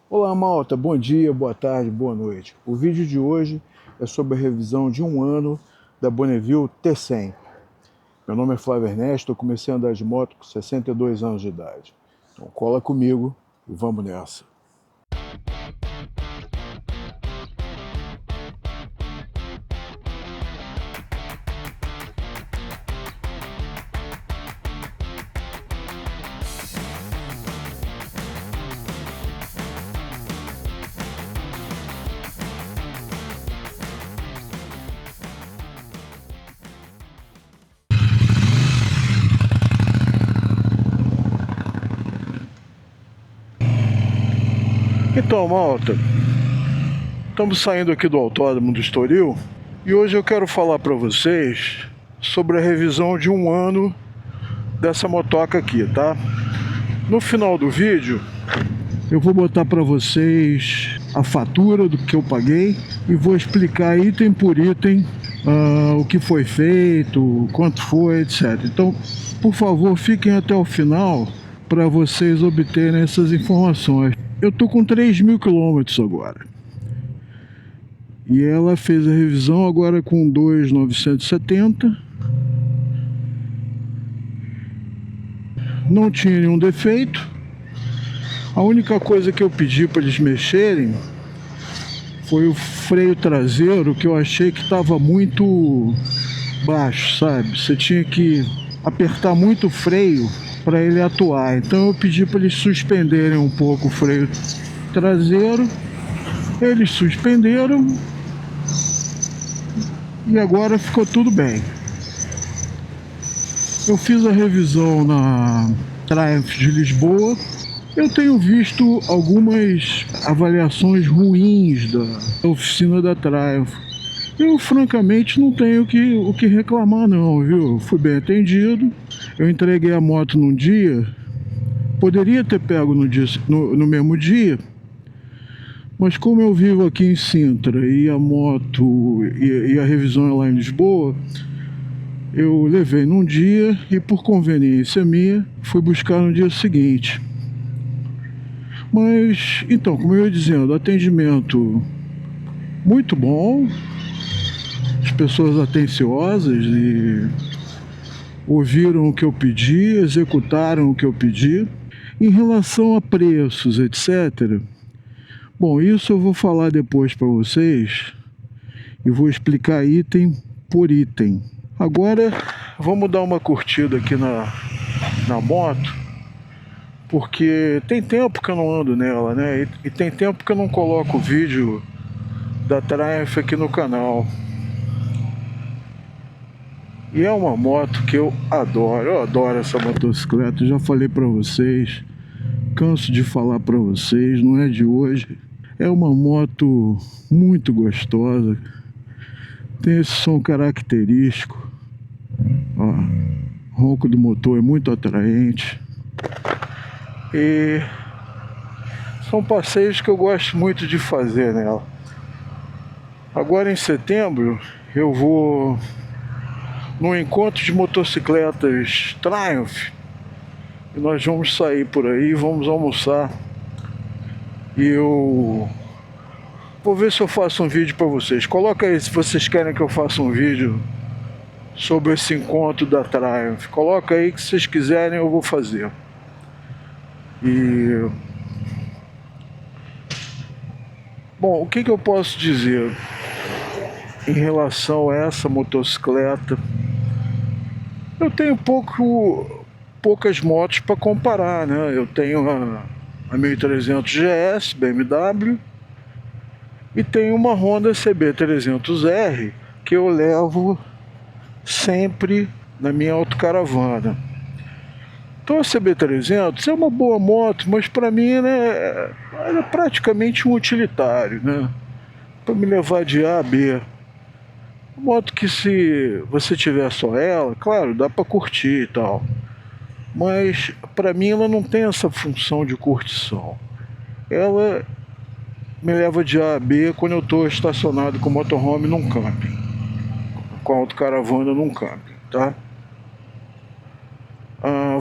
Olá malta, bom dia, boa tarde, boa noite. O vídeo de hoje é sobre a revisão de um ano da Bonneville T100. Meu nome é Flávio Ernesto, eu comecei a andar de moto com 62 anos de idade. Então cola comigo e vamos nessa. Então malta, estamos saindo aqui do Autódromo do Estoril e hoje eu quero falar para vocês sobre a revisão de um ano dessa motoca aqui, tá? No final do vídeo eu vou botar para vocês a fatura do que eu paguei e vou explicar item por item o que foi feito, quanto foi, etc. Então, por favor, fiquem até o final para vocês obterem essas informações. Eu tô com 3.000 quilômetros agora. E ela fez a revisão agora com 2.970. Não tinha nenhum defeito. A única coisa que eu pedi para eles mexerem foi o freio traseiro, que eu achei que estava muito baixo, sabe? Você tinha que apertar muito o freio para ele atuar. Então eu pedi para eles suspenderem um pouco o freio traseiro. Eles suspenderam e agora ficou tudo bem. Eu fiz a revisão na Triumph de Lisboa. Eu tenho visto algumas avaliações ruins da oficina da Triumph. Eu francamente não tenho o que reclamar não, viu? Fui bem atendido. Eu entreguei a moto num dia. Poderia ter pego no mesmo dia. Mas como eu vivo aqui em Sintra e a moto e a revisão é lá em Lisboa, eu levei num dia e por conveniência minha fui buscar no dia seguinte. Mas, então, como eu ia dizendo, atendimento muito bom, as pessoas atenciosas e ouviram o que eu pedi, executaram o que eu pedi. Em relação a preços, etc., bom, isso eu vou falar depois para vocês e vou explicar item por item. Agora, vamos dar uma curtida aqui na moto, porque tem tempo que eu não ando nela, né? E tem tempo que eu não coloco o vídeo da Triumph aqui no canal. E é uma moto que eu adoro essa motocicleta, eu já falei pra vocês, canso de falar pra vocês, não é de hoje. É uma moto muito gostosa, tem esse som característico, ó, o ronco do motor é muito atraente. E são passeios que eu gosto muito de fazer nela. Agora em setembro eu vou num encontro de motocicletas Triumph e nós vamos sair por aí, vamos almoçar e eu vou ver se eu faço um vídeo para vocês. Coloca aí se vocês querem que eu faça um vídeo sobre esse encontro da Triumph. Coloca aí que se vocês quiserem eu vou fazer. E bom, o que eu posso dizer em relação a essa motocicleta? Eu tenho poucas motos para comparar, né? Eu tenho a 1300 GS BMW e tenho uma Honda CB300R que eu levo sempre na minha autocaravana. Então a CB300 é uma boa moto, mas para mim, né, ela é praticamente um utilitário, né? Para me levar de A a B. Moto que se você tiver só ela, claro, dá para curtir e tal. Mas para mim ela não tem essa função de curtição. Ela me leva de A a B quando eu estou estacionado com o motorhome num camping, com a autocaravana num camping, tá?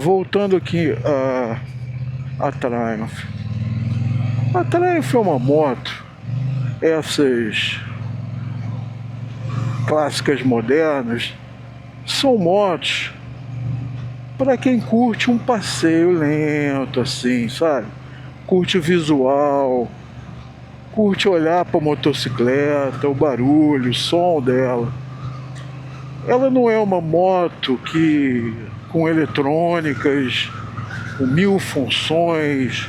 Voltando aqui a Triumph. A Triumph é uma moto, essas clássicas modernas, são motos para quem curte um passeio lento, assim, sabe? Curte o visual, curte olhar para a motocicleta, o barulho, o som dela. Ela não é uma moto que com eletrônicas, com 1000 funções,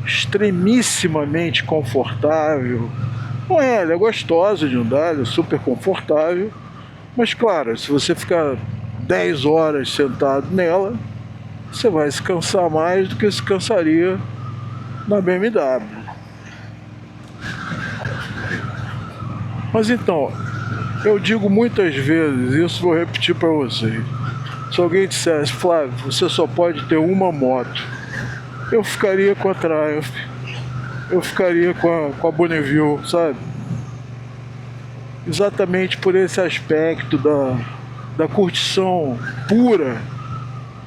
extremissimamente confortável. Não é, ela é gostosa de andar, ela é super confortável, mas claro, se você ficar 10 horas sentado nela, você vai se cansar mais do que se cansaria na BMW. Mas então, eu digo muitas vezes, isso vou repetir para vocês. Se alguém dissesse, Flávio, você só pode ter uma moto, eu ficaria com a Triumph, eu ficaria com a Bonneville, sabe? Exatamente por esse aspecto da curtição pura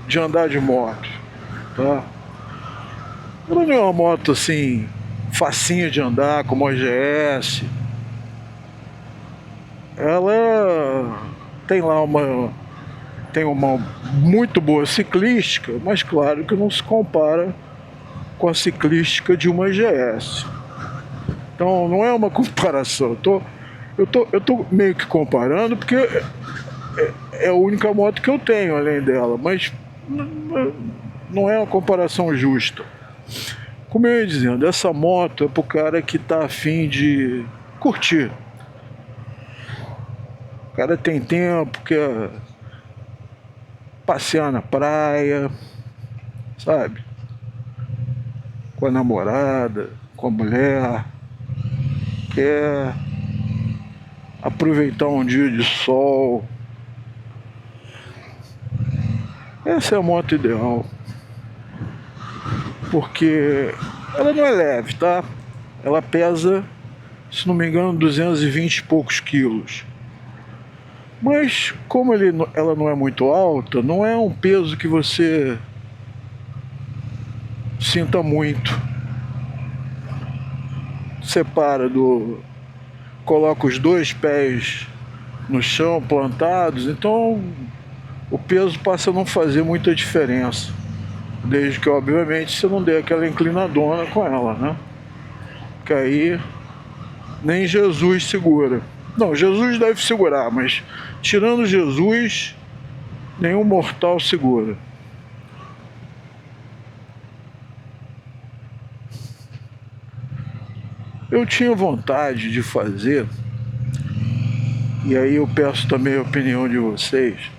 de andar de moto, tá? Ela não é uma moto assim, facinha de andar, como a GS. Ela tem uma muito boa ciclística, mas claro que não se compara com a ciclística de uma GS. Então não é uma comparação. Eu tô meio que comparando porque é a única moto que eu tenho além dela, mas não é uma comparação justa. Como eu ia dizendo, essa moto é pro cara que tá afim de curtir. O cara tem tempo, quer passear na praia, sabe? Com a namorada, com a mulher, quer aproveitar um dia de sol. Essa é a moto ideal. Porque ela não é leve, tá? Ela pesa, se não me engano, 220 e poucos quilos. Mas como ela não é muito alta, não é um peso que você sinta muito. Separa coloca os dois pés no chão plantados, então o peso passa a não fazer muita diferença. Desde que, obviamente, você não dê aquela inclinadona com ela, né? Que aí nem Jesus segura. Não, Jesus deve segurar, mas tirando Jesus, nenhum mortal segura. Eu tinha vontade de fazer, e aí eu peço também a opinião de vocês.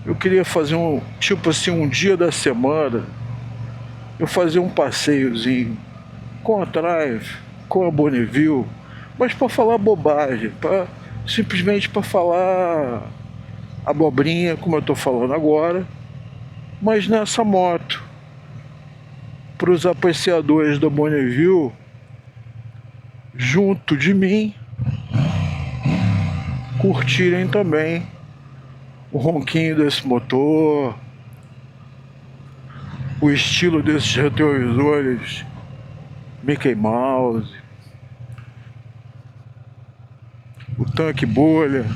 Eu queria fazer tipo assim, um dia da semana, eu fazer um passeiozinho com a Triumph, com a Bonneville, mas para falar bobagem, simplesmente para falar abobrinha, como eu estou falando agora, mas nessa moto, para os apreciadores da Bonneville, junto de mim, curtirem também o ronquinho desse motor, o estilo desses retrovisores Mickey Mouse, o tanque bolha,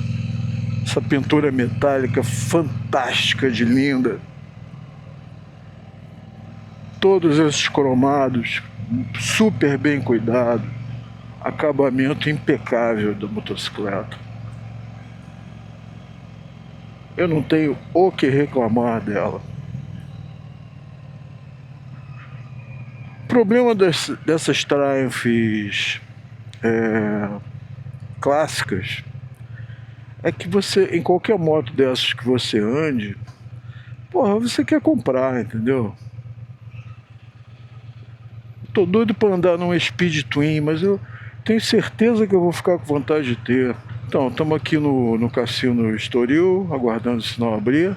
essa pintura metálica fantástica de linda, todos esses cromados super bem cuidados, acabamento impecável da motocicleta. Eu não tenho o que reclamar dela. O problema dessas Triumphs clássicas é que você, em qualquer moto dessas que você ande, porra, você quer comprar, entendeu? Tô doido pra andar num Speed Twin, mas eu tenho certeza que eu vou ficar com vontade de ter. Então, estamos aqui no Cassino Estoril, aguardando o sinal abrir.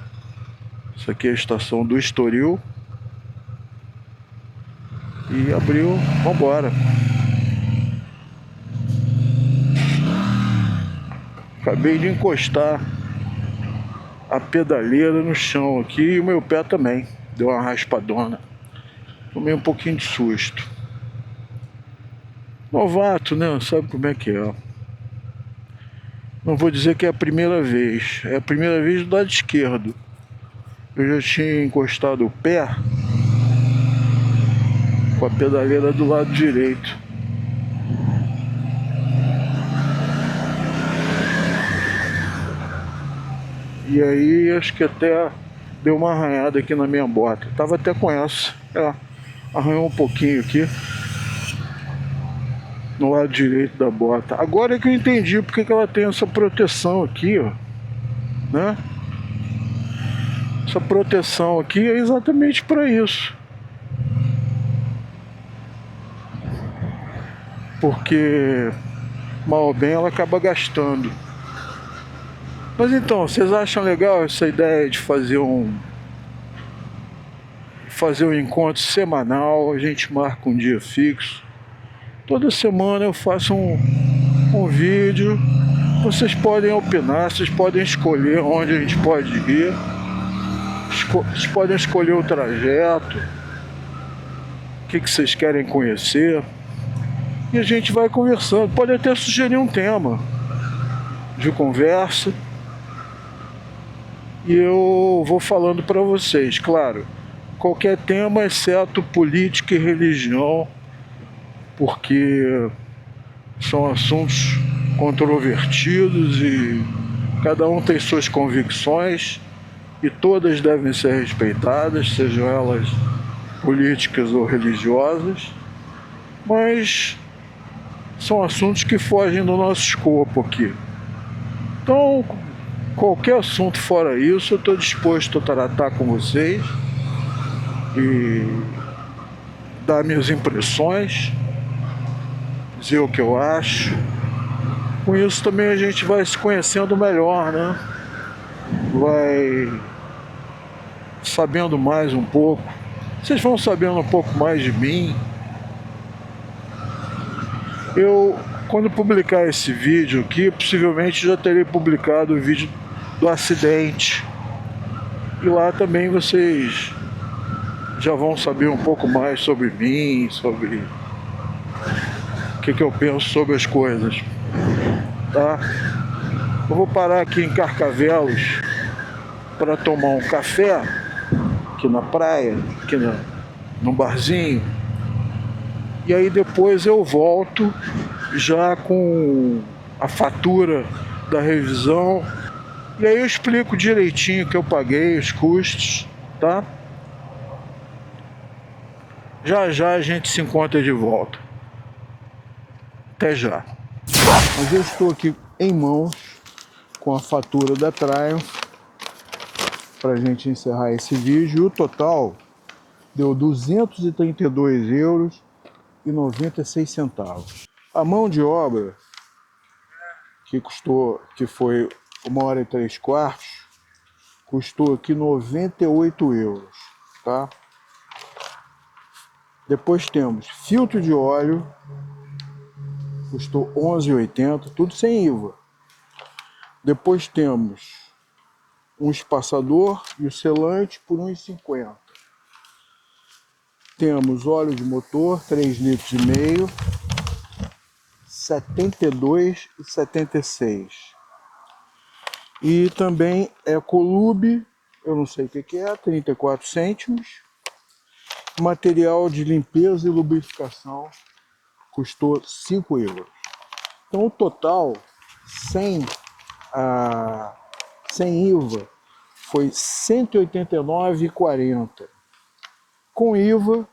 Isso aqui é a estação do Estoril. E abriu, vambora. Acabei de encostar a pedaleira no chão aqui e o meu pé também. Deu uma raspadona. Tomei um pouquinho de susto. novato, né? Sabe como é que é. Não vou dizer que é a primeira vez. É a primeira vez do lado esquerdo. Eu já tinha encostado o pé com a pedaleira do lado direito. E aí acho que até deu uma arranhada aqui na minha bota. Tava até com essa. Arranhou um pouquinho aqui no lado direito da bota. Agora é que eu entendi porque que ela tem essa proteção aqui, ó, né? Essa proteção aqui é exatamente para isso. Porque mal ou bem ela acaba gastando. Mas então, vocês acham legal essa ideia de fazer um encontro semanal? A gente marca um dia fixo. Toda semana eu faço um vídeo. Vocês podem opinar, vocês podem escolher onde a gente pode ir. Vocês podem escolher o trajeto, o que vocês querem conhecer. E a gente vai conversando. Pode até sugerir um tema de conversa. E eu vou falando para vocês, claro, qualquer tema exceto política e religião, porque são assuntos controvertidos e cada um tem suas convicções e todas devem ser respeitadas, sejam elas políticas ou religiosas, mas são assuntos que fogem do nosso escopo aqui. Então, qualquer assunto fora isso, eu estou disposto a tratar com vocês e dar minhas impressões, dizer o que eu acho. Com isso também a gente vai se conhecendo melhor, né? Vai sabendo mais um pouco. Vocês vão sabendo um pouco mais de mim. Quando publicar esse vídeo aqui, possivelmente já terei publicado o vídeo do acidente. E lá também vocês já vão saber um pouco mais sobre mim, sobre o que eu penso sobre as coisas, tá? Eu vou parar aqui em Carcavelos para tomar um café aqui na praia, aqui num barzinho. E aí depois eu volto já com a fatura da revisão. E aí eu explico direitinho o que eu paguei, os custos, tá? Já já a gente se encontra de volta. Até já. Mas eu estou aqui em mãos com a fatura da Triumph para a gente encerrar esse vídeo. O total deu €232,96. A mão de obra que foi 1h03, custou aqui €98, tá? Depois temos filtro de óleo, custou R$11,80, tudo sem IVA. Depois temos um espaçador e o selante por R$1,50. Temos óleo de motor, 3,5 litros, R$72,76. E também Ecolube, eu não sei o que é, 34 cêntimos. Material de limpeza e lubrificação custou €5. Então o total, sem IVA, foi R$189,40. Com IVA,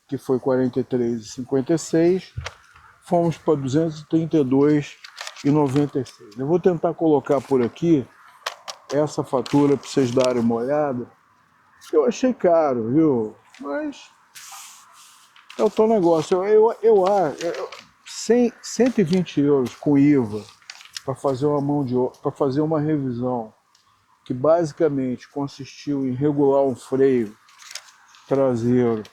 que foi R$43,56, fomos para R$232,96. Eu vou tentar colocar por aqui essa fatura para vocês darem uma olhada. Eu achei caro, viu? Mas é o teu negócio. Eu acho 120 euros com IVA para fazer para fazer uma revisão que basicamente consistiu em regular um freio traseiro,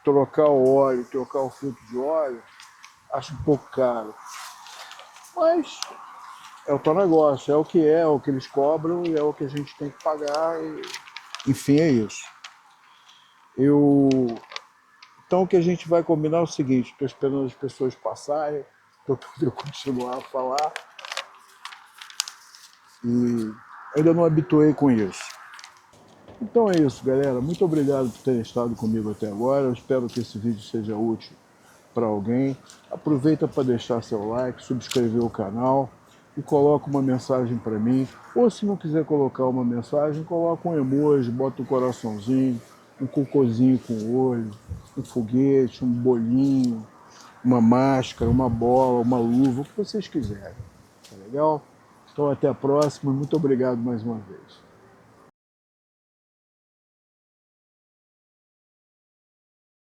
trocar o óleo, trocar o filtro de óleo, acho um pouco caro. Mas é o teu negócio, é o que eles cobram e é o que a gente tem que pagar. E, enfim, é isso. Então o que a gente vai combinar é o seguinte, estou esperando as pessoas passarem para eu poder continuar a falar e ainda não habituei com isso. Então é isso, galera. Muito obrigado por terem estado comigo até agora. Eu espero que esse vídeo seja útil para alguém. Aproveita para deixar seu like, subscrever o canal e coloca uma mensagem para mim. Ou se não quiser colocar uma mensagem, coloca um emoji, bota um coraçãozinho, um cocôzinho com olho, um foguete, um bolinho, uma máscara, uma bola, uma luva, o que vocês quiserem. Tá legal? Então até a próxima. Muito obrigado mais uma vez.